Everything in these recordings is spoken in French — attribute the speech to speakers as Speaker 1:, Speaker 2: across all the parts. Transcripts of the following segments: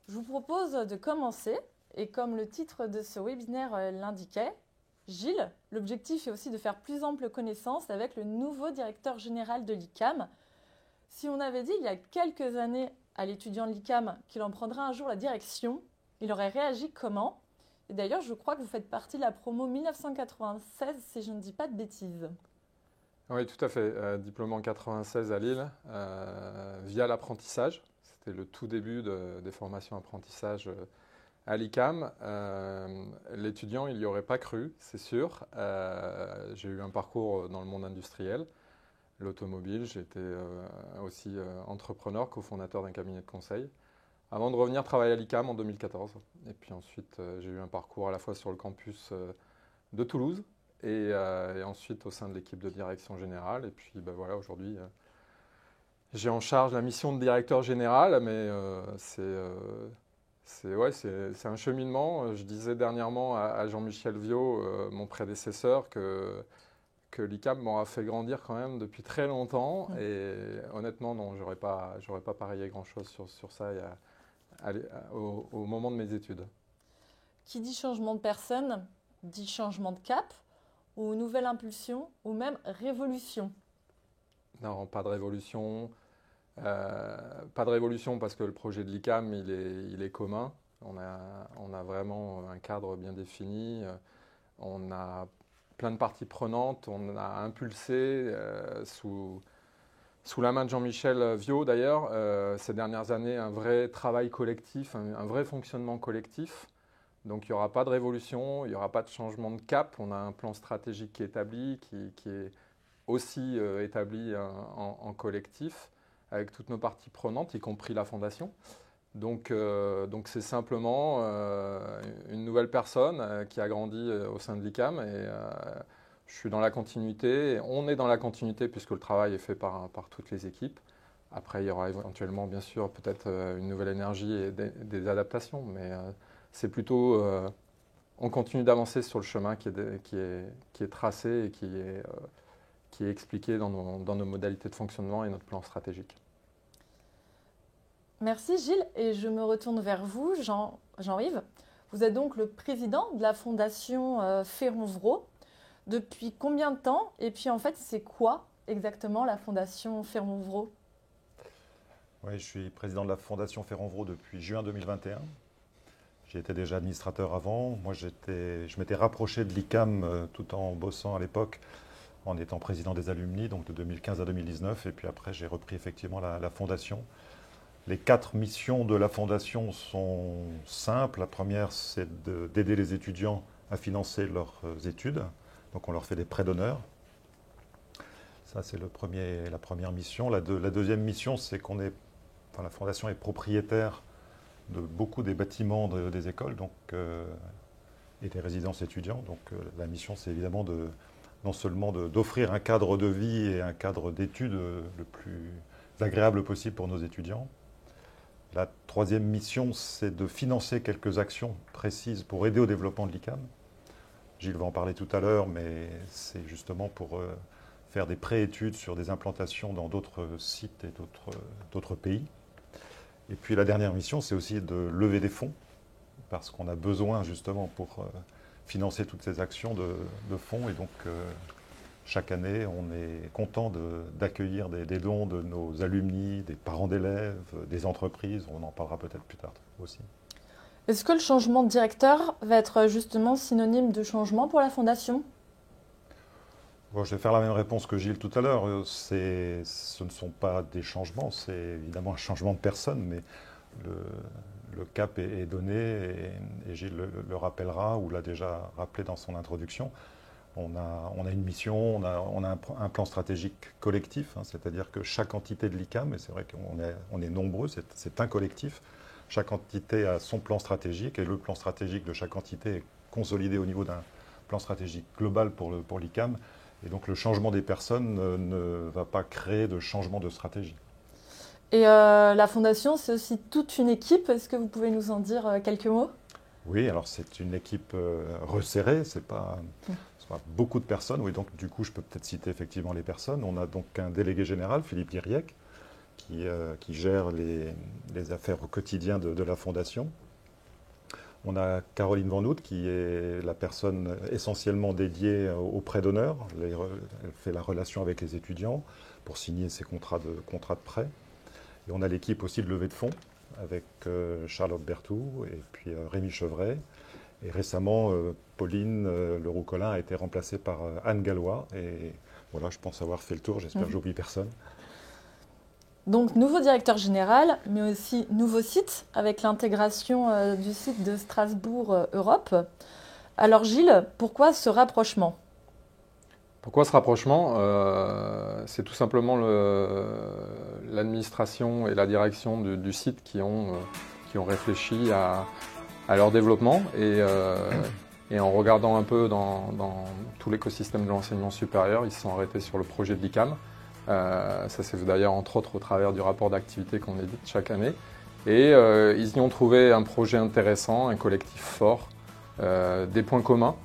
Speaker 1: Je vous propose de commencer, et comme le titre de ce webinaire l'indiquait, Gilles, l'objectif est aussi de faire plus ample connaissance avec le nouveau directeur général de l'ICAM. Si on avait dit il y a quelques années à l'étudiant de l'ICAM qu'il en prendrait un jour la direction, il aurait réagi comment? Et d'ailleurs, je crois que vous faites partie de la promo 1996, si je ne dis pas de bêtises.
Speaker 2: Oui, tout à fait. Diplômé en 96 à Lille, via l'apprentissage. C'était le tout début des formations apprentissage à l'ICAM. L'étudiant, il n'y aurait pas cru, c'est sûr. J'ai eu un parcours dans le monde industriel, l'automobile. J'ai été aussi entrepreneur, cofondateur d'un cabinet de conseil, avant de revenir travailler à l'ICAM en 2014. Et puis ensuite, j'ai eu un parcours à la fois sur le campus de Toulouse et ensuite au sein de l'équipe de direction générale. Et puis voilà, aujourd'hui, j'ai en charge la mission de directeur général, mais c'est un cheminement. Je disais dernièrement à Jean-Michel Viau, mon prédécesseur, que l'ICAM m'aura fait grandir quand même depuis très longtemps. Et honnêtement, non, j'aurais pas parié grand-chose sur ça au moment de mes études.
Speaker 1: Qui dit changement de personne, dit changement de cap, ou nouvelle impulsion, ou même révolution?
Speaker 2: Non, pas de révolution. Pas de révolution parce que le projet de l'ICAM, il est commun. On a vraiment un cadre bien défini. On a plein de parties prenantes. On a impulsé sous la main de Jean-Michel Viau d'ailleurs, ces dernières années, un vrai travail collectif, un vrai fonctionnement collectif. Donc il n'y aura pas de révolution, il n'y aura pas de changement de cap. On a un plan stratégique qui est établi, qui est aussi établi en collectif, avec toutes nos parties prenantes, y compris la fondation. Donc c'est simplement une nouvelle personne qui a grandi au sein de l'ICAM et je suis dans la continuité. On est dans la continuité puisque le travail est fait par toutes les équipes. Après, il y aura éventuellement, bien sûr, peut-être une nouvelle énergie et des adaptations, mais c'est plutôt on continue d'avancer sur le chemin qui est tracé et qui est expliqué dans nos modalités de fonctionnement et notre plan stratégique.
Speaker 1: Merci Gilles, et je me retourne vers vous, Jean-Yves. Vous êtes donc le président de la fondation Féronvro. Depuis combien de temps? Et puis en fait, c'est quoi exactement la fondation Féronvro?
Speaker 3: Oui, je suis président de la fondation Féronvro depuis juin 2021. J'y étais déjà administrateur avant. Moi, je m'étais rapproché de l'ICAM tout en bossant à l'époque, en étant président des alumni, donc de 2015 à 2019. Et puis après, j'ai repris effectivement la fondation. Les 4 missions de la fondation sont simples. La première, c'est d'aider les étudiants à financer leurs études. Donc on leur fait des prêts d'honneur. Ça, c'est la première mission. La deuxième mission, c'est la fondation est propriétaire de beaucoup des bâtiments des écoles et des résidences étudiants. Donc la mission, c'est évidemment non seulement d'offrir un cadre de vie et un cadre d'études le plus agréable possible pour nos étudiants. La troisième mission, c'est de financer quelques actions précises pour aider au développement de l'ICAM. Gilles va en parler tout à l'heure, mais c'est justement pour faire des pré-études sur des implantations dans d'autres sites et d'autres pays. Et puis la dernière mission, c'est aussi de lever des fonds, parce qu'on a besoin justement pour financer toutes ces actions de fonds. Et donc chaque année, on est content d'accueillir des dons de nos alumni, des parents d'élèves, des entreprises. On en parlera peut-être plus tard aussi.
Speaker 1: Est-ce que le changement de directeur va être justement synonyme de changement pour la fondation?
Speaker 3: Bon, je vais faire la même réponse que Gilles tout à l'heure. Ce ne sont pas des changements, c'est évidemment un changement de personne, mais le cap est donné et Gilles le rappellera ou l'a déjà rappelé dans son introduction. On a une mission, on a un plan stratégique collectif, c'est-à-dire que chaque entité de l'ICAM, et c'est vrai qu'on est nombreux, c'est un collectif, chaque entité a son plan stratégique et le plan stratégique de chaque entité est consolidé au niveau d'un plan stratégique global pour l'ICAM. Et donc le changement des personnes ne va pas créer de changement de stratégie.
Speaker 1: Et la fondation, c'est aussi toute une équipe. Est-ce que vous pouvez nous en dire quelques mots?
Speaker 3: Oui, alors c'est une équipe resserrée, c'est pas beaucoup de personnes. Oui, donc du coup, je peux peut-être citer effectivement les personnes. On a donc un délégué général, Philippe Liriec, qui gère les affaires au quotidien de la Fondation. On a Caroline Van Hout, qui est la personne essentiellement dédiée aux prêts d'honneur. Elle fait la relation avec les étudiants pour signer ces contrats de prêt. Et on a l'équipe aussi de levée de fonds avec Charlotte Berthoud et puis Rémi Chevret. Et récemment, Pauline Leroux-Collin a été remplacée par Anne Gallois. Et voilà, je pense avoir fait le tour. J'espère que j'oublie personne.
Speaker 1: Donc, nouveau directeur général, mais aussi nouveau site, avec l'intégration du site de Strasbourg Europe. Alors Gilles, pourquoi ce rapprochement?
Speaker 2: Pourquoi ce rapprochement? C'est tout simplement l'administration et la direction du site qui ont réfléchi à leur développement et en regardant un peu dans tout l'écosystème de l'enseignement supérieur, ils se sont arrêtés sur le projet de l'ICAM. Ça s'est fait d'ailleurs entre autres au travers du rapport d'activité qu'on édite chaque année. Et ils y ont trouvé un projet intéressant, un collectif fort, des points communs.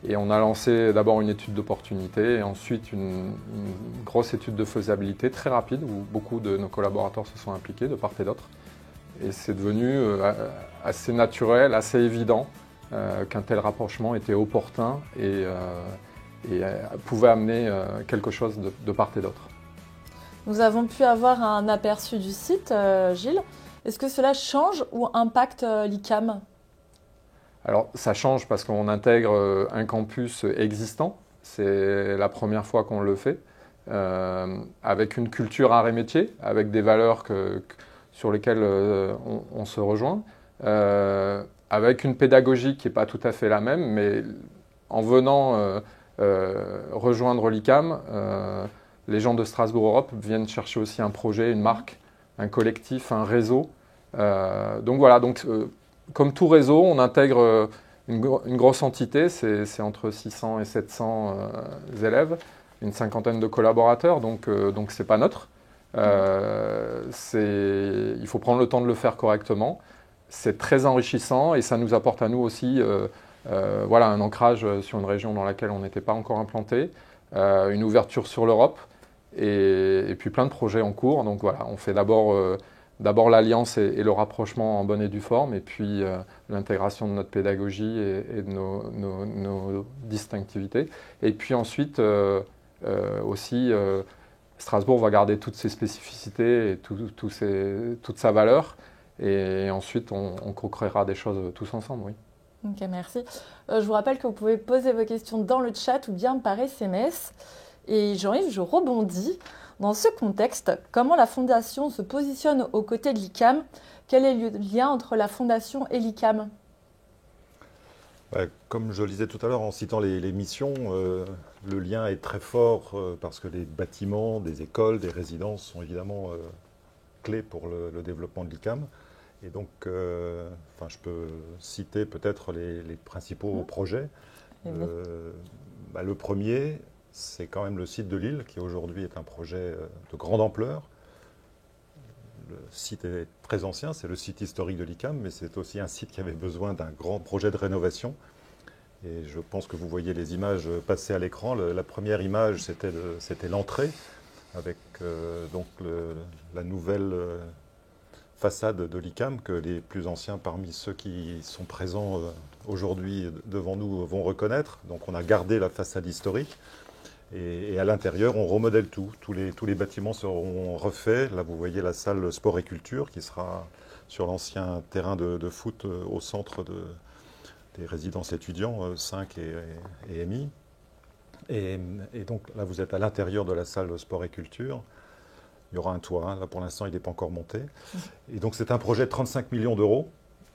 Speaker 2: Et on a lancé d'abord une étude d'opportunité et ensuite une grosse étude de faisabilité très rapide où beaucoup de nos collaborateurs se sont impliqués de part et d'autre. Et c'est devenu assez naturel, assez évident qu'un tel rapprochement était opportun et pouvait amener quelque chose de part et d'autre.
Speaker 1: Nous avons pu avoir un aperçu du site, Gilles. Est-ce que cela change ou impacte l'ICAM?
Speaker 2: Alors ça change parce qu'on intègre un campus existant. C'est la première fois qu'on le fait, avec une culture art et métier, avec des valeurs sur lesquelles on se rejoint, avec une pédagogie qui n'est pas tout à fait la même, mais en venant rejoindre l'ICAM, les gens de Strasbourg Europe viennent chercher aussi un projet, une marque, un collectif, un réseau. Donc voilà, comme tout réseau, on intègre une grosse entité, c'est entre 600 et 700 élèves, une cinquantaine de collaborateurs, donc c'est pas neutre. Il faut prendre le temps de le faire correctement. C'est très enrichissant et ça nous apporte à nous aussi voilà, un ancrage sur une région dans laquelle on n'était pas encore implanté, une ouverture sur l'Europe et puis plein de projets en cours. Donc voilà, on fait d'abord l'alliance et le rapprochement en bonne et due forme et puis l'intégration de notre pédagogie et de nos distinctivités. Et puis ensuite aussi, Strasbourg va garder toutes ses spécificités et toute sa valeur. Et ensuite, on co-créera des choses tous ensemble, oui.
Speaker 1: Ok, merci. Je vous rappelle que vous pouvez poser vos questions dans le chat ou bien par SMS. Et Jean-Yves, je rebondis. Dans ce contexte, comment la Fondation se positionne aux côtés de l'ICAM? Quel est le lien entre la Fondation et l'ICAM?
Speaker 3: Comme je le disais tout à l'heure en citant les missions, le lien est très fort parce que les bâtiments, des écoles, des résidences sont évidemment clés pour le développement de l'ICAM. Et donc, je peux citer peut-être les principaux projets. Le premier, c'est quand même le site de Lille, qui aujourd'hui est un projet de grande ampleur. Le site est très ancien, c'est le site historique de l'ICAM, mais c'est aussi un site qui avait besoin d'un grand projet de rénovation. Et je pense que vous voyez les images passer à l'écran. La première image, c'était l'entrée, avec la nouvelle façade de l'ICAM, que les plus anciens parmi ceux qui sont présents aujourd'hui devant nous vont reconnaître. Donc on a gardé la façade historique. Et à l'intérieur, on remodèle tout. Tous les bâtiments seront refaits. Là, vous voyez la salle sport et culture qui sera sur l'ancien terrain de foot au centre des résidences étudiants, 5 et MI. Et donc là, vous êtes à l'intérieur de la salle sport et culture. Il y aura un toit. Là, pour l'instant, il n'est pas encore monté. Et donc, c'est un projet de 35 millions d'euros.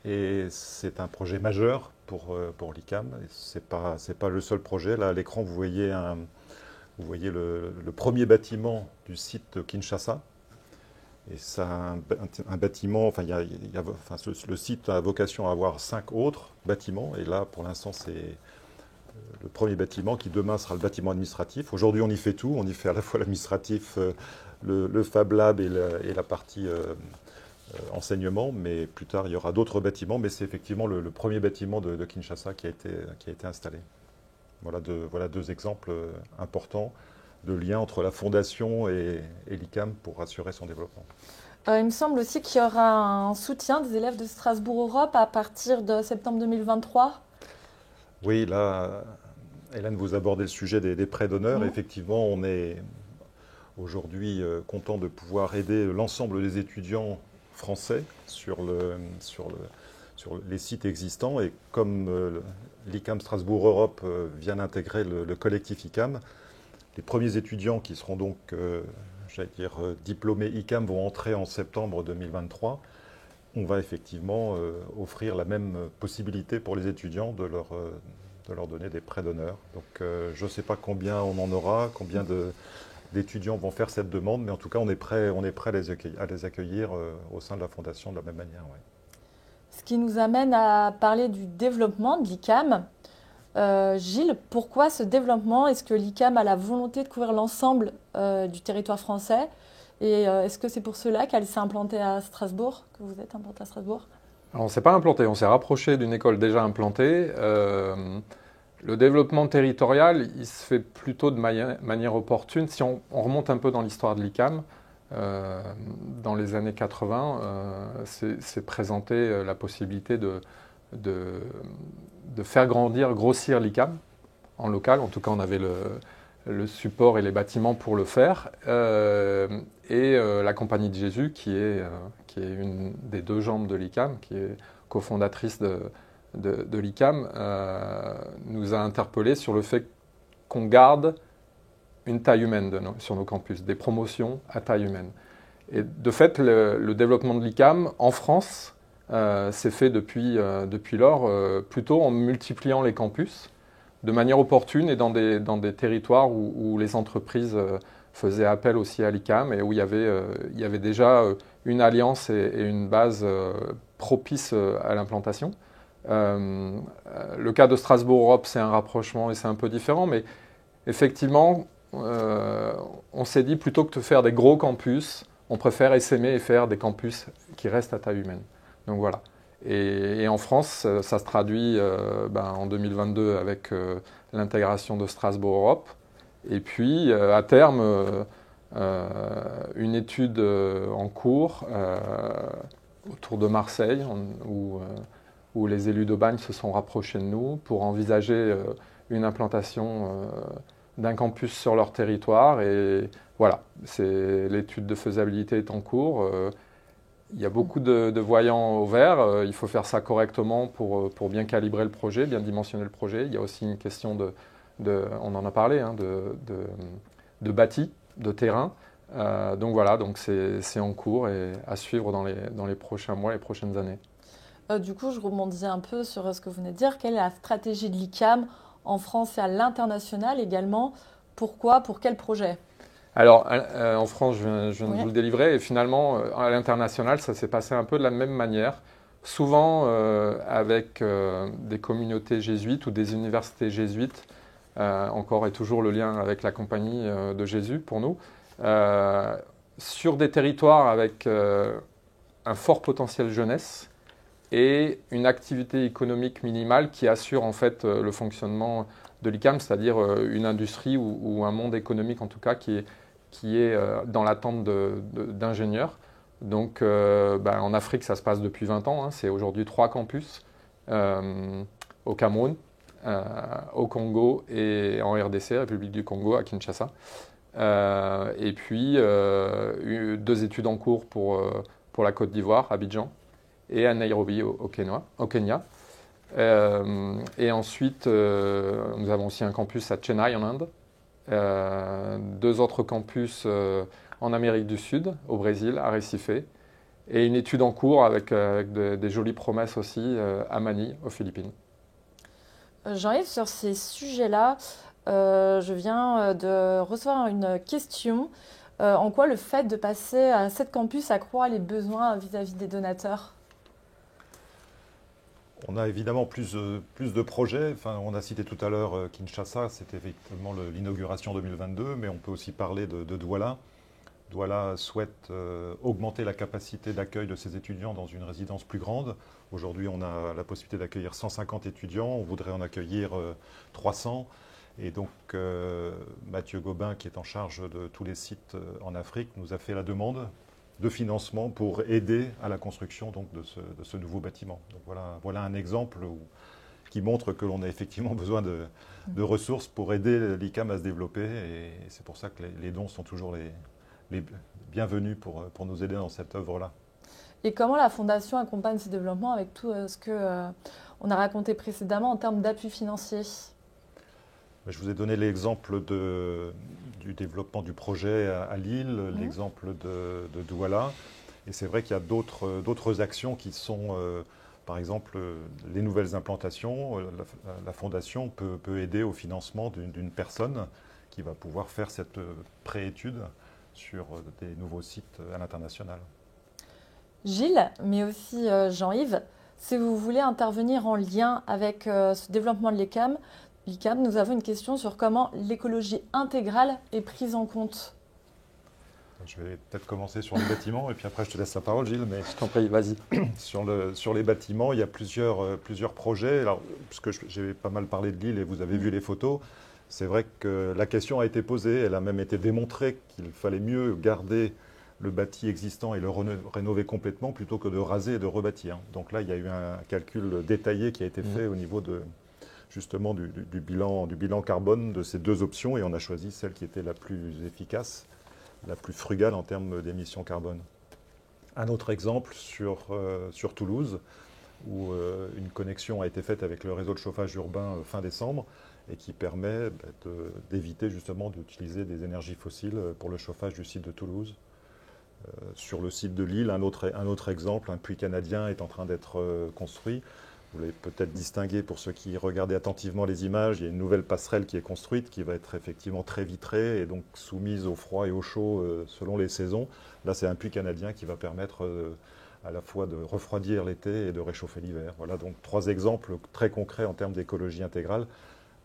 Speaker 3: Et c'est un projet majeur pour l'ICAM. Ce n'est pas le seul projet. Là, à l'écran, vous voyez le premier bâtiment du site de Kinshasa. Et c'est un bâtiment, le site a vocation à avoir 5 autres bâtiments. Et là, pour l'instant, c'est le premier bâtiment qui demain sera le bâtiment administratif. Aujourd'hui, on y fait tout. On y fait à la fois l'administratif, le Fab Lab et la partie enseignement. Mais plus tard, il y aura d'autres bâtiments. Mais c'est effectivement le premier bâtiment de Kinshasa qui a été installé. Voilà deux exemples importants lien entre la fondation et l'ICAM pour assurer son développement.
Speaker 1: Il me semble aussi qu'il y aura un soutien des élèves de Strasbourg Europe à partir de septembre 2023.
Speaker 3: Oui, là, Hélène, vous abordez le sujet des prêts d'honneur. Effectivement, on est aujourd'hui content de pouvoir aider l'ensemble des étudiants français sur les sites existants. Et comme l'ICAM Strasbourg Europe vient d'intégrer le collectif ICAM, les premiers étudiants qui seront donc, diplômés ICAM vont entrer en septembre 2023. On va effectivement offrir la même possibilité pour les étudiants de leur donner des prêts d'honneur. Donc je ne sais pas combien on en aura, combien d'étudiants vont faire cette demande, mais en tout cas on est prêt à les accueillir au sein de la Fondation de la même manière. Ouais.
Speaker 1: Ce qui nous amène à parler du développement de l'ICAM. Gilles, pourquoi ce développement? Est-ce que l'ICAM a la volonté de couvrir l'ensemble du territoire français? Et est-ce que c'est pour cela qu'elle s'est implantée à Strasbourg, que vous êtes implanté à Strasbourg?
Speaker 2: Alors, on ne s'est pas implanté, on s'est rapproché d'une école déjà implantée. Le développement territorial, il se fait plutôt de manière opportune. Si on remonte un peu dans l'histoire de l'ICAM, dans les années 80, c'est présenté la possibilité de faire grossir l'ICAM en local. En tout cas, on avait le support et les bâtiments pour le faire. La Compagnie de Jésus, qui est une des deux jambes de l'ICAM, qui est cofondatrice de l'ICAM, nous a interpellés sur le fait qu'on garde une taille humaine sur nos campus, des promotions à taille humaine. Et de fait, le développement de l'ICAM en France s'est fait depuis lors plutôt en multipliant les campus de manière opportune et dans des territoires où les entreprises faisaient appel aussi à l'ICAM et où il y avait déjà une alliance et une base propice à l'implantation. Le cas de Strasbourg Europe, c'est un rapprochement et c'est un peu différent, mais effectivement, on s'est dit plutôt que de faire des gros campus, on préfère essaimer et faire des campus qui restent à taille humaine. Donc voilà. Et en France, ça se traduit en 2022 avec l'intégration de Strasbourg Europe. Et puis, à terme, une étude en cours autour de Marseille, où les élus d'Aubagne se sont rapprochés de nous pour envisager une implantation d'un campus sur leur territoire. Et voilà, l'étude de faisabilité est en cours. Il y a beaucoup de voyants au vert. Il faut faire ça correctement pour bien calibrer le projet, bien dimensionner le projet. Il y a aussi une question on en a parlé, de bâti, de terrain. Donc voilà, c'est en cours et à suivre dans les prochains mois, les prochaines années.
Speaker 1: Du coup, je rebondis un peu sur ce que vous venez de dire. Quelle est la stratégie de l'ICAM en France et à l'international également? Pourquoi? Pour quel projet?
Speaker 2: Alors, en France, je viens de vous le délivrer. Et finalement, à l'international, ça s'est passé un peu de la même manière. Souvent avec des communautés jésuites ou des universités jésuites. Encore et toujours le lien avec la Compagnie de Jésus pour nous. Sur des territoires avec un fort potentiel jeunesse et une activité économique minimale qui assure en fait le fonctionnement de l'ICAM, c'est-à-dire une industrie ou un monde économique en tout cas qui est dans l'attente d'ingénieurs. Donc en Afrique, ça se passe depuis 20 ans. C'est aujourd'hui 3 campus au Cameroun, au Congo et en RDC, République du Congo, à Kinshasa. Et puis 2 études en cours pour la Côte d'Ivoire, Abidjan, et à Nairobi au Kenya. Et ensuite, nous avons aussi un campus à Chennai en Inde, 2 autres campus en Amérique du Sud, au Brésil, à Recife, et une étude en cours avec des jolies promesses aussi à Manille, aux Philippines.
Speaker 1: Jean-Yves, sur ces sujets-là, je viens de recevoir une question. En quoi le fait de passer à 7 campus accroît les besoins vis-à-vis des donateurs?
Speaker 3: On a évidemment plus de projets. Enfin, on a cité tout à l'heure Kinshasa, c'était effectivement l'inauguration 2022, mais on peut aussi parler de Douala. Douala souhaite augmenter la capacité d'accueil de ses étudiants dans une résidence plus grande. Aujourd'hui, on a la possibilité d'accueillir 150 étudiants, on voudrait en accueillir 300. Et donc, Mathieu Gobin, qui est en charge de tous les sites en Afrique, nous a fait la demande de financement pour aider à la construction donc, de ce nouveau bâtiment. Donc voilà un exemple qui montre que l'on a effectivement besoin de ressources pour aider l'ICAM à se développer. Et c'est pour ça que les dons sont toujours les bienvenus pour nous aider dans cette œuvre-là.
Speaker 1: Et comment la Fondation accompagne ce développement avec tout ce qu'on a raconté précédemment en termes d'appui financier?
Speaker 3: Je vous ai donné l'exemple du développement du projet à Lille, l'exemple de Douala. Et c'est vrai qu'il y a d'autres actions qui sont, par exemple, les nouvelles implantations. La Fondation peut aider au financement d'une personne qui va pouvoir faire cette préétude sur des nouveaux sites à l'international.
Speaker 1: Gilles, mais aussi Jean-Yves, si vous voulez intervenir en lien avec ce développement de l'ICAM, nous avons une question sur comment l'écologie intégrale est prise en compte.
Speaker 3: Je vais peut-être commencer sur les bâtiments et puis après je te laisse la parole, Gilles. Mais
Speaker 2: je t'en prie, vas-y.
Speaker 3: Sur les bâtiments, il y a plusieurs projets. Alors, puisque j'ai pas mal parlé de Lille et vous avez vu les photos, c'est vrai que la question a été posée, elle a même été démontrée qu'il fallait mieux garder le bâti existant et le rénover complètement plutôt que de raser et de rebâtir. Donc là, il y a eu un calcul détaillé qui a été fait au niveau justement du bilan carbone de ces deux options et on a choisi celle qui était la plus efficace, la plus frugale en termes d'émissions carbone. Un autre exemple sur Toulouse, où une connexion a été faite avec le réseau de chauffage urbain fin décembre et qui permet d'éviter justement d'utiliser des énergies fossiles pour le chauffage du site de Toulouse. Sur le site de Lille, un autre exemple, un puits canadien est en train d'être construit. Vous l'avez peut-être distingué pour ceux qui regardaient attentivement les images. Il y a une nouvelle passerelle qui est construite, qui va être effectivement très vitrée et donc soumise au froid et au chaud selon les saisons. Là, c'est un puits canadien qui va permettre à la fois de refroidir l'été et de réchauffer l'hiver. Voilà donc 3 exemples très concrets en termes d'écologie intégrale.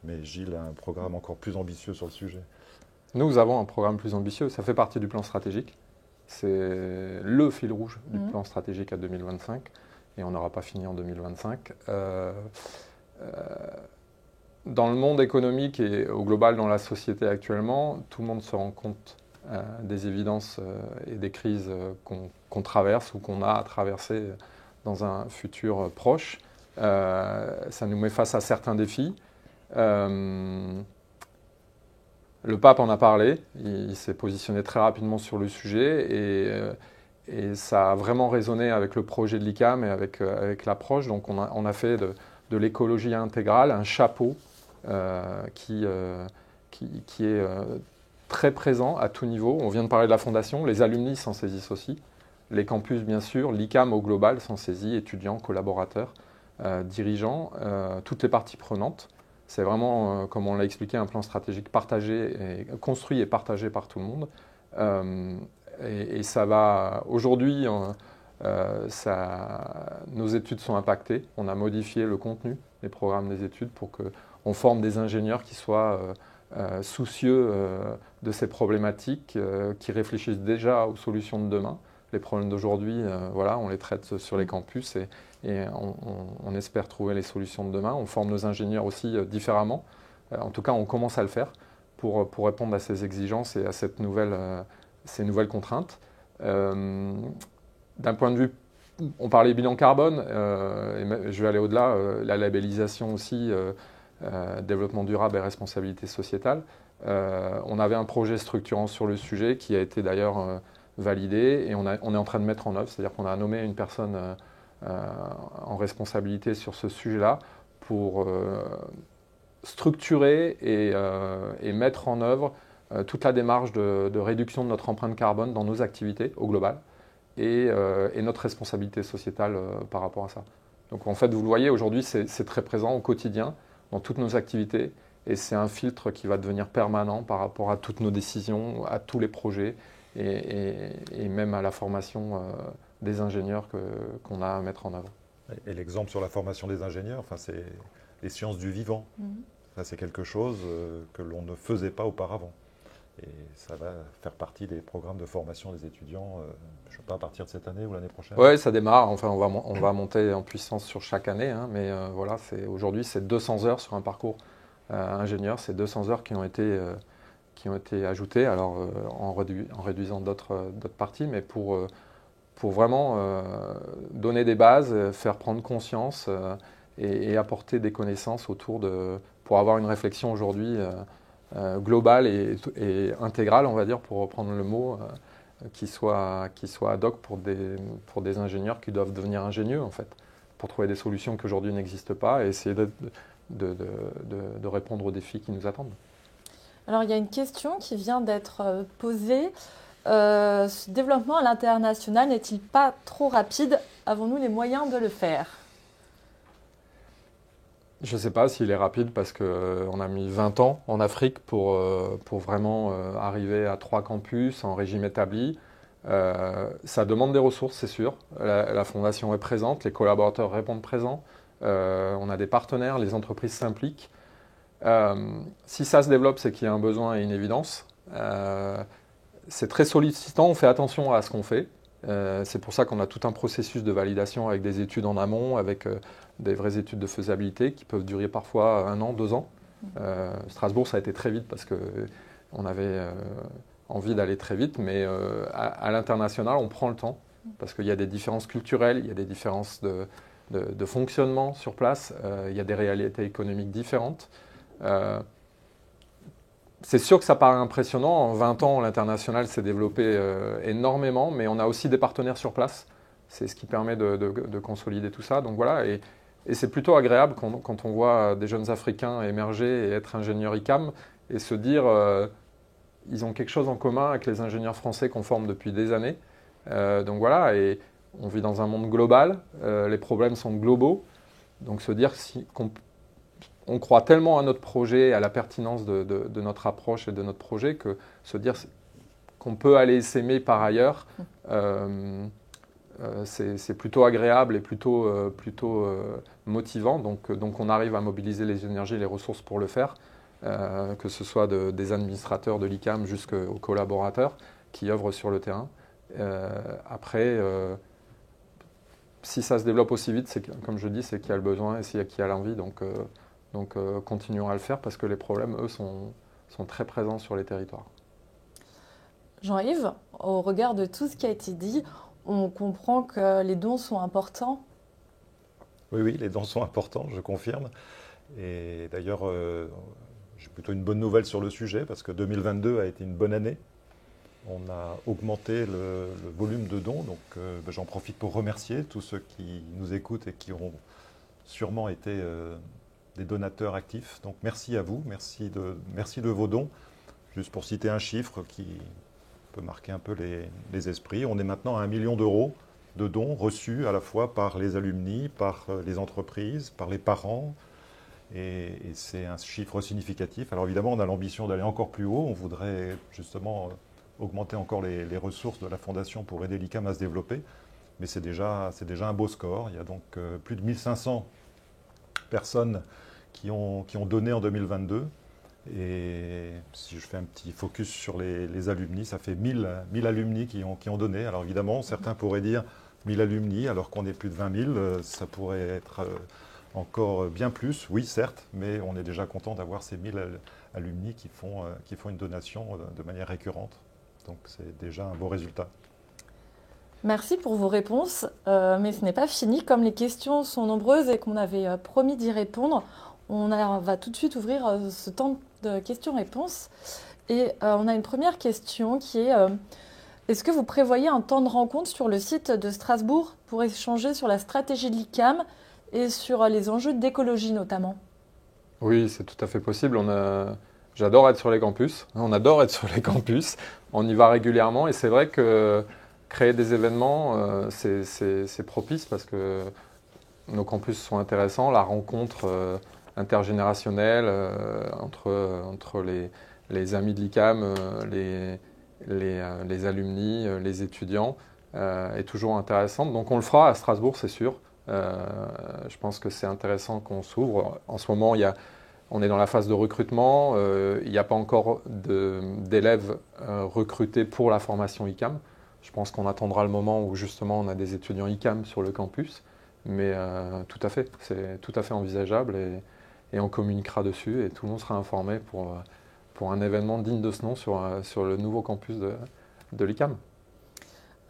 Speaker 3: Mais Gilles a un programme encore plus ambitieux sur le sujet.
Speaker 2: Nous avons un programme plus ambitieux. Ça fait partie du plan stratégique. C'est le fil rouge du plan stratégique à 2025. Et on n'aura pas fini en 2025. Dans le monde économique et au global dans la société actuellement, tout le monde se rend compte des évidences et des crises qu'on traverse ou qu'on a à traverser dans un futur proche. Ça nous met face à certains défis. Le pape en a parlé, il s'est positionné très rapidement sur le sujet et ça a vraiment résonné avec le projet de l'ICAM et avec l'approche. Donc on a fait de l'écologie intégrale un chapeau qui est très présent à tout niveau. On vient de parler de la fondation, les alumni s'en saisissent aussi, les campus bien sûr, l'ICAM au global s'en saisit, étudiants, collaborateurs, dirigeants, toutes les parties prenantes. C'est vraiment, comme on l'a expliqué, un plan stratégique partagé, construit et partagé par tout le monde. Et ça va, aujourd'hui, nos études sont impactées. On a modifié le contenu des programmes des études pour qu'on forme des ingénieurs qui soient soucieux de ces problématiques, qui réfléchissent déjà aux solutions de demain. Les problèmes d'aujourd'hui, voilà, on les traite sur les campus et on espère trouver les solutions de demain. On forme nos ingénieurs aussi différemment. En tout cas, on commence à le faire pour répondre à ces exigences et à ces nouvelles contraintes. D'un point de vue, on parlait bilan carbone, et je vais aller au-delà, la labellisation aussi, développement durable et responsabilité sociétale. On avait un projet structurant sur le sujet qui a été d'ailleurs validé et on est en train de mettre en œuvre, c'est-à-dire qu'on a nommé une personne en responsabilité sur ce sujet-là pour structurer et mettre en œuvre toute la démarche de réduction de notre empreinte carbone dans nos activités au global et notre responsabilité sociétale par rapport à ça. Donc en fait, vous le voyez, aujourd'hui, c'est très présent au quotidien dans toutes nos activités et c'est un filtre qui va devenir permanent par rapport à toutes nos décisions, à tous les projets et même à la formation des ingénieurs qu'on a à mettre en œuvre.
Speaker 3: Et l'exemple sur la formation des ingénieurs, c'est les sciences du vivant. Ça, c'est quelque chose que l'on ne faisait pas auparavant. Et ça va faire partie des programmes de formation des étudiants, je ne sais pas, à partir de cette année ou l'année prochaine.
Speaker 2: Oui, ça démarre. Enfin, on va monter en puissance sur chaque année. Mais voilà, aujourd'hui, c'est 200 heures sur un parcours ingénieurs. C'est 200 heures qui ont été ajoutées, alors en réduisant d'autres parties, mais pour vraiment donner des bases, faire prendre conscience et apporter des connaissances pour avoir une réflexion aujourd'hui globale et intégrale, on va dire, pour reprendre le mot, qui soit ad hoc pour des ingénieurs qui doivent devenir ingénieux, en fait, pour trouver des solutions qui aujourd'hui n'existent pas et essayer de répondre aux défis qui nous attendent.
Speaker 1: Alors, il y a une question qui vient d'être posée. Ce développement à l'international n'est-il pas trop rapide? Avons-nous les moyens de le faire?
Speaker 2: Je ne sais pas s'il est rapide parce qu'on a mis 20 ans en Afrique pour vraiment arriver à 3 campus en régime établi. Ça demande des ressources, c'est sûr. La fondation est présente, les collaborateurs répondent présents. On a des partenaires, les entreprises s'impliquent. Si ça se développe, c'est qu'il y a un besoin et une évidence. C'est très sollicitant, on fait attention à ce qu'on fait. C'est pour ça qu'on a tout un processus de validation avec des études en amont, avec des vraies études de faisabilité qui peuvent durer parfois 1 an, 2 ans. Strasbourg, ça a été très vite parce qu'on avait envie d'aller très vite, mais à l'international, on prend le temps parce qu'il y a des différences culturelles, il y a des différences de fonctionnement sur place, il y a des réalités économiques différentes. C'est sûr que ça paraît impressionnant. En 20 ans, l'international s'est développé énormément, mais on a aussi des partenaires sur place. C'est ce qui permet de consolider tout ça. Donc voilà, et c'est plutôt agréable quand on voit des jeunes Africains émerger et être ingénieurs ICAM et se dire ils ont quelque chose en commun avec les ingénieurs français qu'on forme depuis des années. Donc voilà, et on vit dans un monde global, les problèmes sont globaux. Donc se dire qu'on croit tellement à notre projet, à la pertinence de notre approche et de notre projet, que se dire qu'on peut aller s'aimer par ailleurs, c'est plutôt agréable et plutôt motivant. Donc on arrive à mobiliser les énergies et les ressources pour le faire, que ce soit des administrateurs de l'ICAM jusqu'aux collaborateurs qui œuvrent sur le terrain. Après, si ça se développe aussi vite, comme je dis, c'est qu'il y a le besoin et qu'il y a l'envie. Donc continuons à le faire parce que les problèmes, eux, sont très présents sur les territoires.
Speaker 1: Jean-Yves, au regard de tout ce qui a été dit, on comprend que les dons sont importants.
Speaker 3: Oui, les dons sont importants, je confirme. Et d'ailleurs, j'ai plutôt une bonne nouvelle sur le sujet parce que 2022 a été une bonne année. On a augmenté le volume de dons, donc j'en profite pour remercier tous ceux qui nous écoutent et qui auront sûrement été des donateurs actifs. Donc merci à vous, merci de vos dons. Juste pour citer un chiffre qui peut marquer un peu les esprits, on est maintenant à 1 million d'euros de dons reçus à la fois par les alumni, par les entreprises, par les parents. Et c'est un chiffre significatif. Alors évidemment, on a l'ambition d'aller encore plus haut. On voudrait justement augmenter encore les ressources de la Fondation pour aider l'ICAM à se développer. Mais c'est déjà un beau score. Il y a donc plus de 1500 personnes qui ont donné en 2022. Et si je fais un petit focus sur les alumni, ça fait 1000 alumni qui ont donné. Alors évidemment, certains pourraient dire 1000 alumni, alors qu'on est plus de 20 000, ça pourrait être encore bien plus, oui certes, mais on est déjà content d'avoir ces 1000 alumni qui font une donation de manière récurrente. Donc c'est déjà un beau résultat.
Speaker 1: Merci pour vos réponses, mais ce n'est pas fini. Comme les questions sont nombreuses et qu'on avait promis d'y répondre, on va tout de suite ouvrir ce temps de questions-réponses. Et on a une première question qui est est-ce que vous prévoyez un temps de rencontre sur le site de Strasbourg pour échanger sur la stratégie de l'ICAM et sur les enjeux d'écologie notamment?
Speaker 2: Oui, c'est tout à fait possible. J'adore être sur les campus. On adore être sur les campus. On y va régulièrement et c'est vrai que créer des événements, c'est propice parce que nos campus sont intéressants. La rencontre intergénérationnelle entre les amis de l'ICAM, les alumni, les étudiants est toujours intéressante. Donc on le fera à Strasbourg, c'est sûr. Je pense que c'est intéressant qu'on s'ouvre. En ce moment, on est dans la phase de recrutement. Il n'y a pas encore d'élèves recrutés pour la formation ICAM. Je pense qu'on attendra le moment où justement on a des étudiants ICAM sur le campus. Mais tout à fait, c'est tout à fait envisageable et on communiquera dessus et tout le monde sera informé pour un événement digne de ce nom sur le nouveau campus de l'ICAM.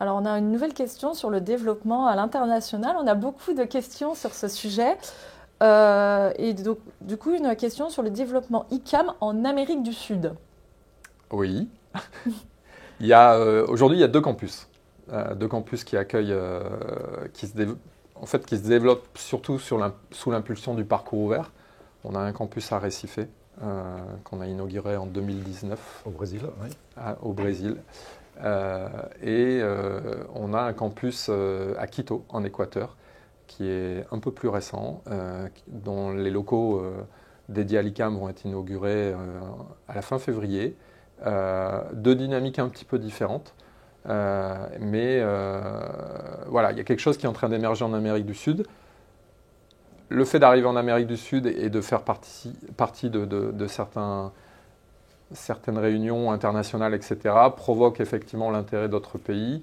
Speaker 1: Alors, on a une nouvelle question sur le développement à l'international. On a beaucoup de questions sur ce sujet. Et donc, du coup, une question sur le développement ICAM en Amérique du Sud.
Speaker 2: Oui. Aujourd'hui, il y a deux campus. Deux campus qui accueillent, qui se développent surtout sous l'impulsion du parcours ouvert. On a un campus à Recife qu'on a inauguré en 2019.
Speaker 3: Au Brésil, oui.
Speaker 2: Au Brésil. Et on a un campus à Quito, en Équateur, qui est un peu plus récent, dont les locaux dédiés à l'ICAM vont être inaugurés à la fin février. Deux dynamiques un petit peu différentes. Mais voilà, il y a quelque chose qui est en train d'émerger en Amérique du Sud. Le fait d'arriver en Amérique du Sud et de faire partie de certaines réunions internationales, etc., provoque effectivement l'intérêt d'autres pays.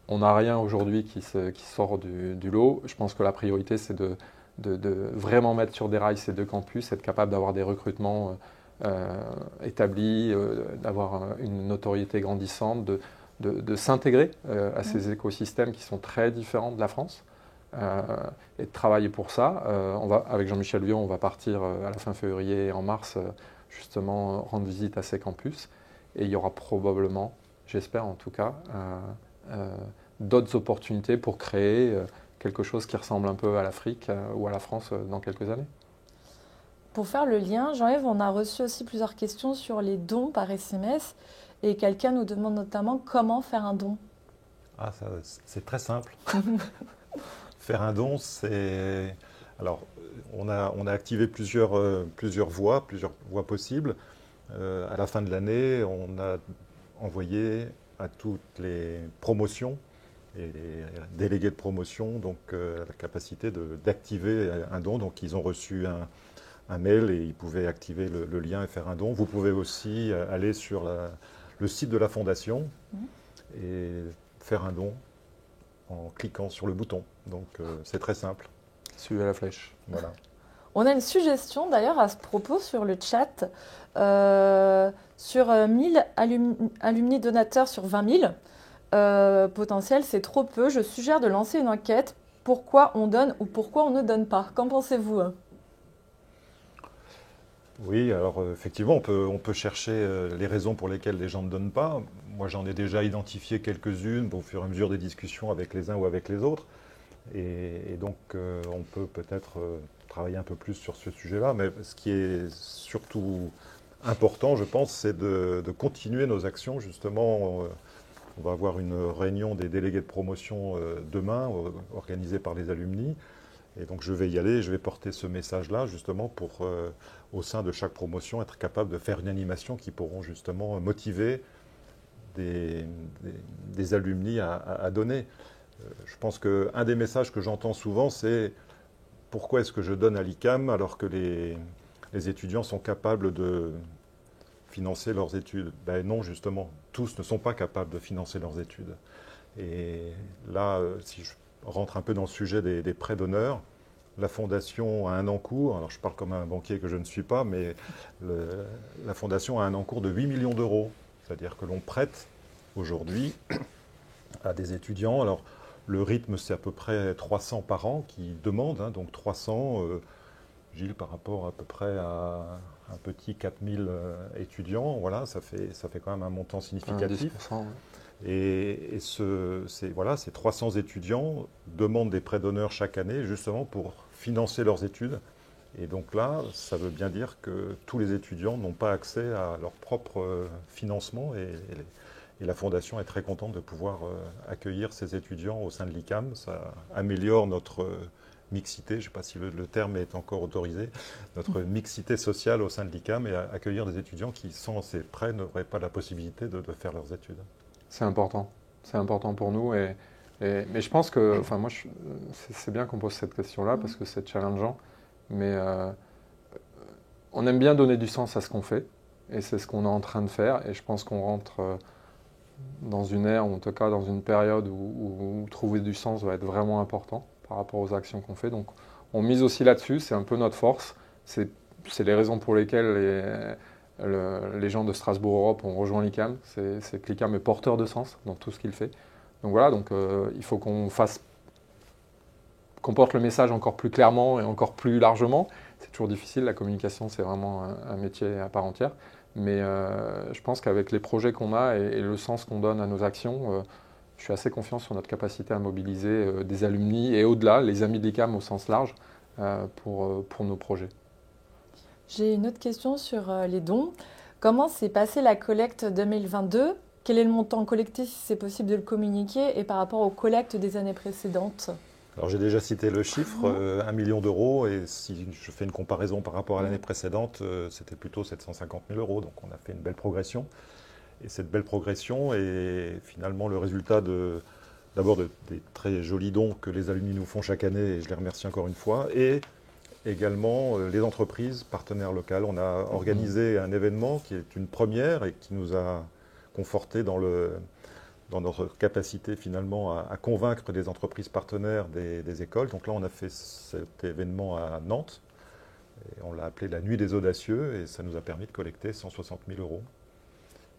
Speaker 2: On n'a rien aujourd'hui qui sort du lot. Je pense que la priorité, c'est de vraiment mettre sur des rails ces deux campus, être capable d'avoir des recrutements établis, d'avoir une notoriété grandissante, de s'intégrer à ces écosystèmes qui sont très différents de la France. Et de travailler pour ça. Avec Jean-Michel Vion, on va partir à la fin février et en mars, justement, rendre visite à ces campus. Et il y aura probablement, j'espère en tout cas, d'autres opportunités pour créer quelque chose qui ressemble un peu à l'Afrique ou à la France dans quelques années.
Speaker 1: Pour faire le lien, Jean-Yves, on a reçu aussi plusieurs questions sur les dons par SMS. Et quelqu'un nous demande notamment comment faire un don.
Speaker 3: Ah, ça, c'est très simple. Faire un don, c'est... Alors, on a activé plusieurs voies possibles. À la fin de l'année, on a envoyé à toutes les promotions et les délégués de promotion donc, la capacité d'activer un don. Donc, ils ont reçu un mail et ils pouvaient activer le lien et faire un don. Vous pouvez aussi aller sur le site de la Fondation et faire un don en cliquant sur le bouton. Donc, c'est très simple.
Speaker 2: Suivez la flèche.
Speaker 3: Voilà.
Speaker 1: On a une suggestion d'ailleurs à ce propos sur le chat. Sur 1000 alumni donateurs sur 20 000, potentiel, c'est trop peu. Je suggère de lancer une enquête. Pourquoi on donne ou pourquoi on ne donne pas? Qu'en pensez-vous?
Speaker 3: Oui, alors effectivement, on peut chercher les raisons pour lesquelles les gens ne donnent pas. Moi, j'en ai déjà identifié quelques-unes au fur et à mesure des discussions avec les uns ou avec les autres. Et donc, on peut peut-être travailler un peu plus sur ce sujet-là. Mais ce qui est surtout important, je pense, c'est de continuer nos actions. Justement, on va avoir une réunion des délégués de promotion demain, organisée par les alumni. Et donc, je vais y aller, je vais porter ce message-là, justement, pour, au sein de chaque promotion, être capable de faire une animation qui pourront justement motiver des alumni à donner. Je pense qu'un des messages que j'entends souvent, c'est pourquoi est-ce que je donne à l'ICAM alors que les étudiants sont capables de financer leurs études? Ben non, justement, tous ne sont pas capables de financer leurs études. Et là, si je rentre un peu dans le sujet des prêts d'honneur, la Fondation a un encours, alors je parle comme un banquier que je ne suis pas, mais la Fondation a un encours de 8 millions d'euros. C'est-à-dire que l'on prête aujourd'hui à des étudiants. Alors, le rythme, c'est à peu près 300 par an qui demandent, hein, donc 300, Gilles, par rapport à peu près à un petit 4000 étudiants, voilà, ça fait quand même un montant significatif.
Speaker 2: 10%, ouais.
Speaker 3: Et ces 300 étudiants demandent des prêts d'honneur chaque année, justement pour financer leurs études. Et donc là, ça veut bien dire que tous les étudiants n'ont pas accès à leur propre financement et la Fondation est très contente de pouvoir accueillir ces étudiants au sein de l'ICAM. Ça améliore notre mixité, je ne sais pas si le terme est encore autorisé, notre mixité sociale au sein de l'ICAM et accueillir des étudiants qui, sans ces prêts, n'auraient pas la possibilité de faire leurs études.
Speaker 2: C'est important pour nous. Mais je pense que, enfin moi, c'est bien qu'on pose cette question-là parce que c'est challengeant. Mais on aime bien donner du sens à ce qu'on fait. Et c'est ce qu'on est en train de faire. Et je pense qu'on rentre dans une ère, ou en tout cas dans une période où trouver du sens va être vraiment important par rapport aux actions qu'on fait. Donc on mise aussi là-dessus, c'est un peu notre force. C'est c'est les raisons pour lesquelles les gens de Strasbourg Europe ont rejoint l'ICAM. C'est que l'ICAM est porteur de sens dans tout ce qu'il fait. Donc voilà, il faut qu'on porte le message encore plus clairement et encore plus largement. C'est toujours difficile, la communication c'est vraiment un métier à part entière. Mais je pense qu'avec les projets qu'on a et le sens qu'on donne à nos actions, je suis assez confiant sur notre capacité à mobiliser des alumni et au-delà, les amis de l'ICAM au sens large, pour nos projets.
Speaker 1: J'ai une autre question sur les dons. Comment s'est passée la collecte 2022 ? Quel est le montant collecté, si c'est possible de le communiquer, et par rapport aux collectes des années précédentes ?
Speaker 3: Alors j'ai déjà cité le chiffre, 1 million d'euros, et si je fais une comparaison par rapport à l'année précédente, c'était plutôt 750 000 euros, donc on a fait une belle progression. Et cette belle progression est finalement le résultat d'abord des très jolis dons que les alumni nous font chaque année, et je les remercie encore une fois, et également les entreprises partenaires locales. On a organisé un événement qui est une première et qui nous a conforté dans notre capacité finalement à convaincre des entreprises partenaires des écoles. Donc là, on a fait cet événement à Nantes, et on l'a appelé la Nuit des Audacieux, et ça nous a permis de collecter 160 000 euros.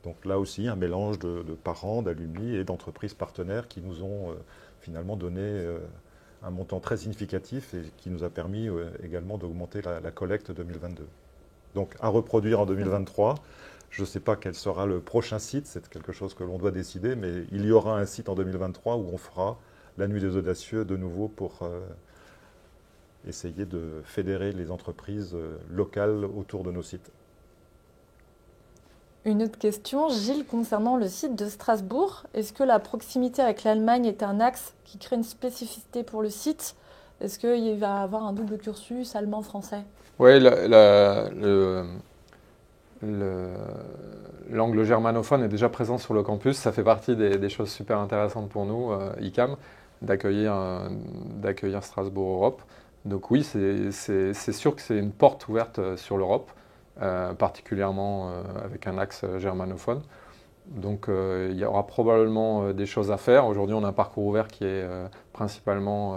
Speaker 3: Donc là aussi, un mélange de parents, d'alumni et d'entreprises partenaires qui nous ont finalement donné un montant très significatif et qui nous a permis également d'augmenter la collecte 2022. Donc à reproduire en 2023. Je ne sais pas quel sera le prochain site, c'est quelque chose que l'on doit décider, mais il y aura un site en 2023 où on fera la Nuit des Audacieux de nouveau pour essayer de fédérer les entreprises locales autour de nos sites.
Speaker 1: Une autre question, Gilles, concernant le site de Strasbourg. Est-ce que la proximité avec l'Allemagne est un axe qui crée une spécificité pour le site ? Est-ce qu'il va avoir un double cursus allemand-français ?
Speaker 2: Oui, l'angle germanophone est déjà présent sur le campus. Ça fait partie des choses super intéressantes pour nous, ICAM, d'accueillir Strasbourg Europe. Donc oui, c'est sûr que c'est une porte ouverte sur l'Europe, particulièrement avec un axe germanophone. Donc il y aura probablement des choses à faire. Aujourd'hui, on a un parcours ouvert qui est principalement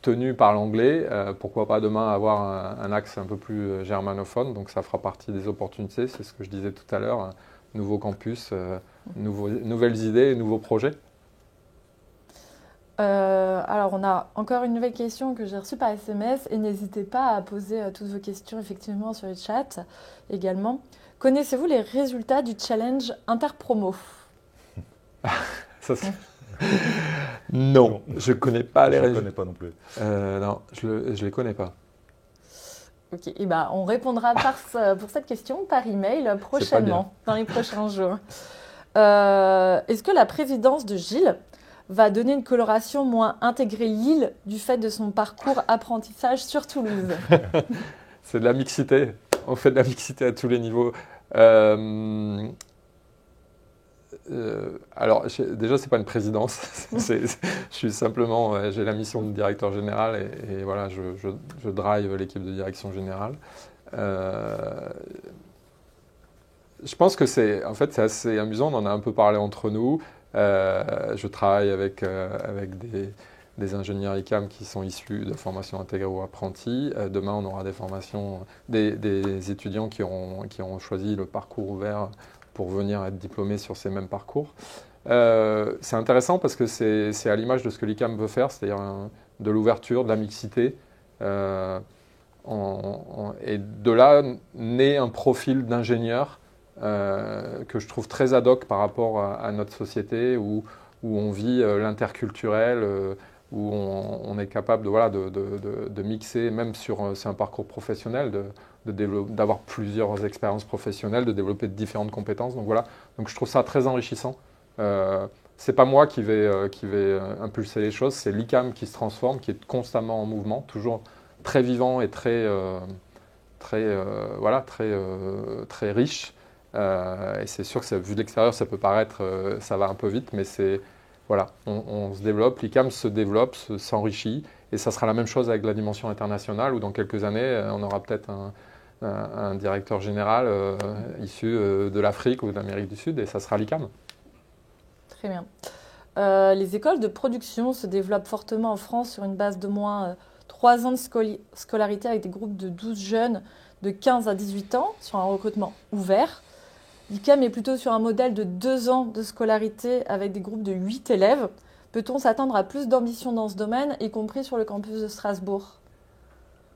Speaker 2: tenu par l'anglais. Pourquoi pas demain avoir un axe un peu plus germanophone. Donc ça fera partie des opportunités. C'est ce que je disais tout à l'heure. Nouveau campus, nouvelles idées, nouveaux projets.
Speaker 1: Alors, on a encore une nouvelle question que j'ai reçue par SMS, et n'hésitez pas à poser toutes vos questions effectivement sur le chat également. Connaissez-vous les résultats du challenge Interpromo ?
Speaker 2: Non, je ne connais pas les résultats.
Speaker 3: Je ne connais pas non plus.
Speaker 2: Non, je ne les connais pas.
Speaker 1: Ok, et ben, on répondra pour cette question par email prochainement, dans les prochains jours. Est-ce que la présidence de Gilles va donner une coloration moins intégrée Lille du fait de son parcours apprentissage sur Toulouse ?
Speaker 2: C'est de la mixité. On fait de la mixité à tous les niveaux. Alors, déjà, c'est pas une présidence. Je suis simplement, j'ai la mission de directeur général et voilà, je drive l'équipe de direction générale. Je pense que c'est assez amusant. On en a un peu parlé entre nous. Je travaille avec des ingénieurs ICAM qui sont issus de formations intégrées ou apprentis. Demain, on aura des étudiants qui auront choisi le parcours ouvert pour venir être diplômés sur ces mêmes parcours. C'est intéressant parce que c'est à l'image de ce que l'ICAM veut faire, c'est-à-dire de l'ouverture, de la mixité. Et de là naît un profil d'ingénieur que je trouve très ad hoc par rapport à notre société où on vit l'interculturel, où on est capable de mixer, même c'est un parcours professionnel, d'avoir plusieurs expériences professionnelles, de développer différentes compétences. Donc voilà, donc je trouve ça très enrichissant. C'est pas moi qui vais impulser les choses, c'est l'ICAM qui se transforme, qui est constamment en mouvement, toujours très vivant et très riche. Et c'est sûr que vu de l'extérieur, ça peut paraître, ça va un peu vite, mais voilà, on se développe, l'ICAM se développe, s'enrichit, et ça sera la même chose avec la dimension internationale, où dans quelques années, on aura peut-être un directeur général issu de l'Afrique ou d'Amérique du Sud, et ça sera l'ICAM.
Speaker 1: Très bien. Les écoles de production se développent fortement en France sur une base d'au moins 3 ans de scolarité avec des groupes de 12 jeunes de 15 à 18 ans sur un recrutement ouvert. L'ICAM est plutôt sur un modèle de 2 ans de scolarité avec des groupes de 8 élèves. Peut-on s'attendre à plus d'ambition dans ce domaine, y compris sur le campus de Strasbourg ?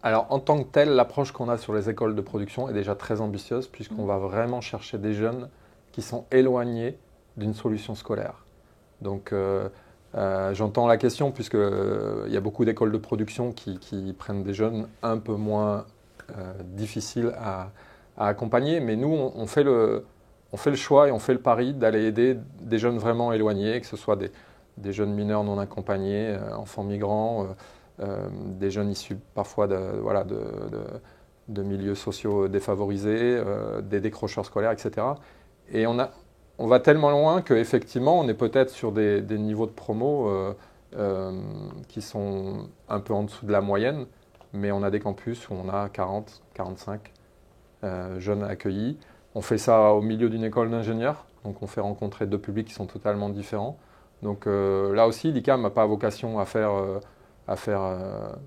Speaker 2: Alors, en tant que tel, l'approche qu'on a sur les écoles de production est déjà très ambitieuse, puisqu'on va vraiment chercher des jeunes qui sont éloignés d'une solution scolaire. Donc, j'entends la question, puisqu'il y a beaucoup d'écoles de production qui prennent des jeunes un peu moins difficiles à accompagner, mais nous, on fait le choix et on fait le pari d'aller aider des jeunes vraiment éloignés, que ce soit des jeunes mineurs non accompagnés, enfants migrants, des jeunes issus parfois de milieux sociaux défavorisés, des décrocheurs scolaires, etc. Et on va tellement loin qu'effectivement, on est peut-être sur des niveaux de promo qui sont un peu en dessous de la moyenne, mais on a des campus où on a 40, 45 jeunes accueillis. On fait ça au milieu d'une école d'ingénieurs, donc on fait rencontrer 2 publics qui sont totalement différents. Donc là aussi, l'ICAM n'a pas vocation à faire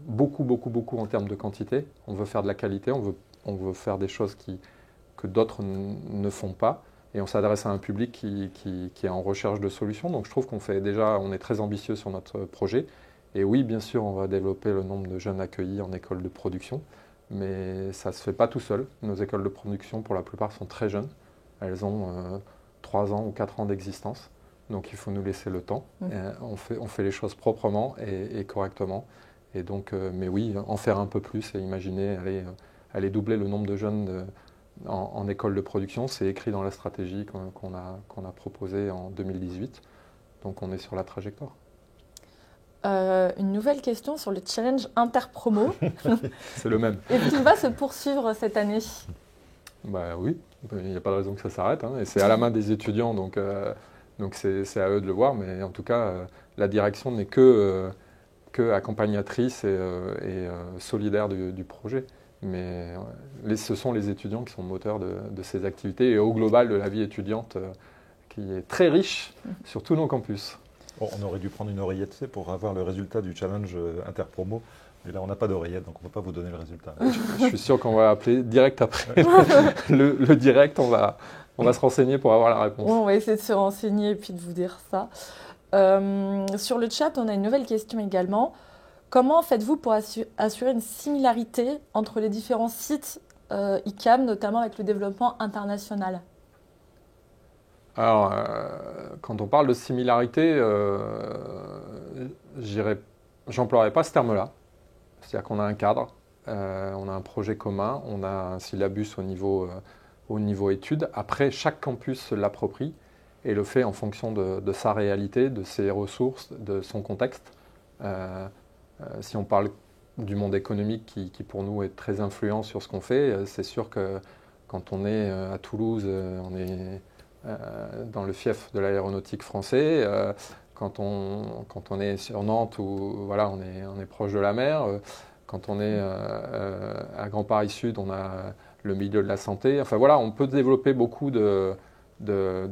Speaker 2: beaucoup en termes de quantité. On veut faire de la qualité, on veut faire des choses que d'autres ne font pas. Et on s'adresse à un public qui est en recherche de solutions. Donc je trouve on est très ambitieux sur notre projet. Et oui, bien sûr, on va développer le nombre de jeunes accueillis en école de production. Mais ça ne se fait pas tout seul. Nos écoles de production, pour la plupart, sont très jeunes. Elles ont 3 ans ou 4 ans d'existence. Donc il faut nous laisser le temps. On fait les choses proprement et correctement. Et donc, mais oui, en faire un peu plus et imaginer aller doubler le nombre de jeunes en école de production. C'est écrit dans la stratégie qu'on a proposée en 2018. Donc on est sur la trajectoire.
Speaker 1: Une nouvelle question sur le challenge interpromo.
Speaker 2: C'est le même.
Speaker 1: Est-ce qu'il va se poursuivre cette année ?
Speaker 2: Bah oui, il n'y a pas de raison que ça s'arrête. Et c'est à la main des étudiants, donc c'est à eux de le voir. Mais en tout cas, la direction n'est que accompagnatrice et solidaire du projet. Mais ce sont les étudiants qui sont moteurs de ces activités et au global de la vie étudiante qui est très riche sur tous nos campus.
Speaker 3: Bon, on aurait dû prendre une oreillette pour avoir le résultat du challenge interpromo. Mais là, on n'a pas d'oreillette, donc on ne peut pas vous donner le résultat.
Speaker 2: Je suis sûr qu'on va appeler direct après le direct. On va se renseigner pour avoir la réponse.
Speaker 1: Bon, on va essayer de se renseigner et puis de vous dire ça. Sur le chat, on a une nouvelle question également. Comment faites-vous pour assurer une similarité entre les différents sites ICAM, notamment avec le développement international ?
Speaker 2: Alors, quand on parle de similarité, j'emploierais pas ce terme-là. C'est-à-dire qu'on a un cadre, on a un projet commun, on a un syllabus au niveau études. Après, chaque campus se l'approprie et le fait en fonction de sa réalité, de ses ressources, de son contexte. Si on parle du monde économique qui pour nous est très influent sur ce qu'on fait, c'est sûr que quand on est à Toulouse, on est dans le fief de l'aéronautique français. Quand on est sur Nantes, où voilà, on est proche de la mer. Quand on est à Grand Paris Sud, on a le milieu de la santé. Enfin voilà, on peut développer beaucoup de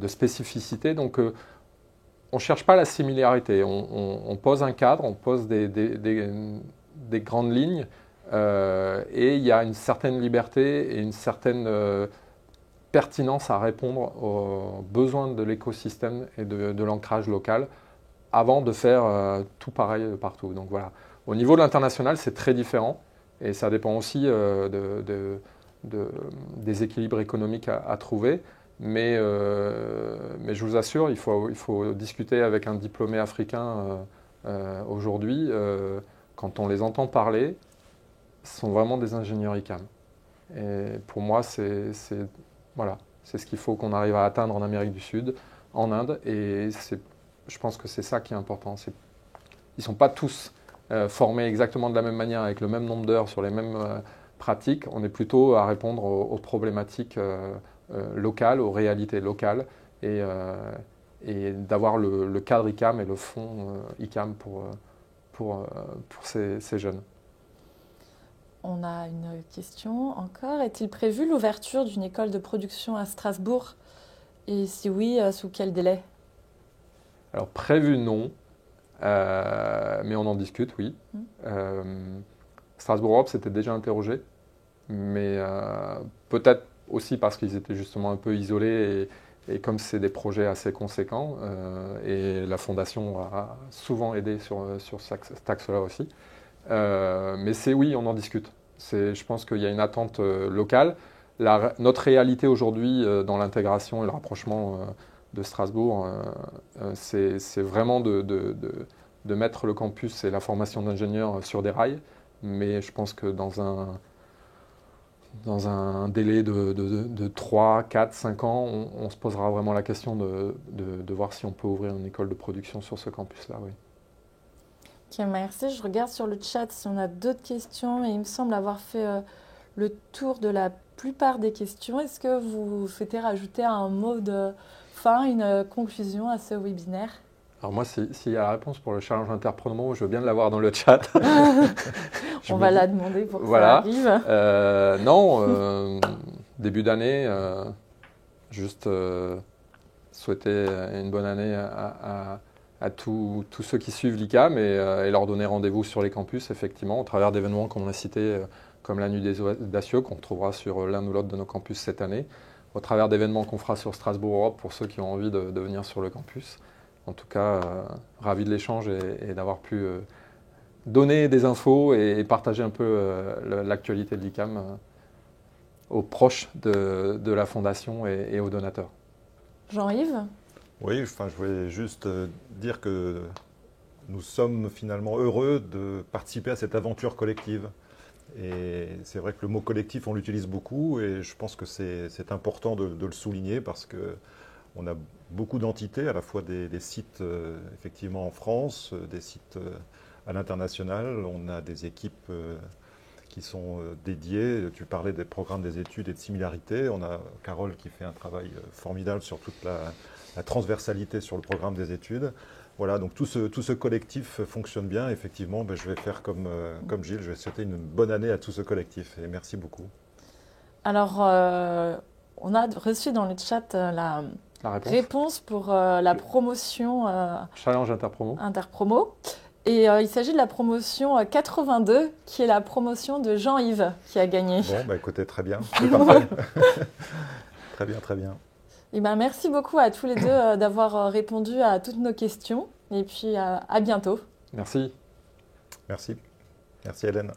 Speaker 2: spécificités. Donc on ne cherche pas la similarité. On pose un cadre, on pose des grandes lignes. Et il y a une certaine liberté et une certaine pertinence à répondre aux besoins de l'écosystème et de l'ancrage local avant de faire tout pareil partout. Donc voilà. Au niveau de l'international, c'est très différent et ça dépend aussi des équilibres économiques à trouver. Mais je vous assure, il faut discuter avec un diplômé africain aujourd'hui. Quand on les entend parler, ce sont vraiment des ingénieurs ICAM. Et pour moi, c'est ce qu'il faut qu'on arrive à atteindre en Amérique du Sud, en Inde. Et je pense que c'est ça qui est important. Ils ne sont pas tous formés exactement de la même manière, avec le même nombre d'heures, sur les mêmes pratiques. On est plutôt à répondre aux problématiques locales, aux réalités locales, et d'avoir le cadre ICAM et le fonds ICAM pour ces jeunes.
Speaker 1: On a une question encore. Est-il prévu l'ouverture d'une école de production à Strasbourg ? Et si oui, sous quel délai ?
Speaker 2: Alors prévu non, mais on en discute, oui. Strasbourg Europe s'était déjà interrogé, mais peut-être aussi parce qu'ils étaient justement un peu isolés et comme c'est des projets assez conséquents, et la Fondation a souvent aidé sur cet axe-là aussi. Mais oui, on en discute. Je pense qu'il y a une attente locale. Notre réalité aujourd'hui dans l'intégration et le rapprochement de Strasbourg, c'est vraiment de mettre le campus et la formation d'ingénieurs sur des rails. Mais je pense que dans un délai de 3, 4, 5 ans, on se posera vraiment la question de voir si on peut ouvrir une école de production sur ce campus-là. Oui.
Speaker 1: Ok, merci. Je regarde sur le chat si on a d'autres questions. Et il me semble avoir fait le tour de la plupart des questions. Est-ce que vous souhaitez rajouter un mot de fin, une conclusion à ce webinaire?
Speaker 2: Alors moi, s'il y a la réponse pour le challenge interpromo, je veux bien l'avoir dans le chat.
Speaker 1: On va la demander pour que ça arrive.
Speaker 2: Non, début d'année, juste souhaiter une bonne année à tous ceux qui suivent l'ICAM et leur donner rendez-vous sur les campus, effectivement, au travers d'événements comme on a cité, comme la Nuit des Audacieux, qu'on retrouvera sur l'un ou l'autre de nos campus cette année, au travers d'événements qu'on fera sur Strasbourg Europe pour ceux qui ont envie de venir sur le campus. En tout cas, ravi de l'échange et d'avoir pu donner des infos et partager un peu l'actualité de l'ICAM aux proches de la Fondation et aux donateurs.
Speaker 1: Jean-Yves?
Speaker 3: Oui, je voulais juste dire que nous sommes finalement heureux de participer à cette aventure collective. Et c'est vrai que le mot collectif, on l'utilise beaucoup et je pense que c'est important de le souligner parce qu'on a beaucoup d'entités, à la fois des sites effectivement en France, des sites à l'international. On a des équipes qui sont dédiées. Tu parlais des programmes des études et de similarité. On a Carole qui fait un travail formidable sur toute la transversalité sur le programme des études. Voilà, donc tout ce collectif fonctionne bien. Effectivement, je vais faire comme Gilles, je vais souhaiter une bonne année à tout ce collectif. Et merci beaucoup.
Speaker 1: Alors, on a reçu dans le chat la réponse pour la promotion
Speaker 2: Challenge Interpromo.
Speaker 1: Et il s'agit de la promotion 82, qui est la promotion de Jean-Yves, qui a gagné.
Speaker 3: Bon, écoutez, très bien, c'est parfait. Très bien, très bien.
Speaker 1: Et merci beaucoup à tous les deux d'avoir répondu à toutes nos questions. Et puis, à bientôt.
Speaker 2: Merci.
Speaker 3: Merci. Merci Hélène.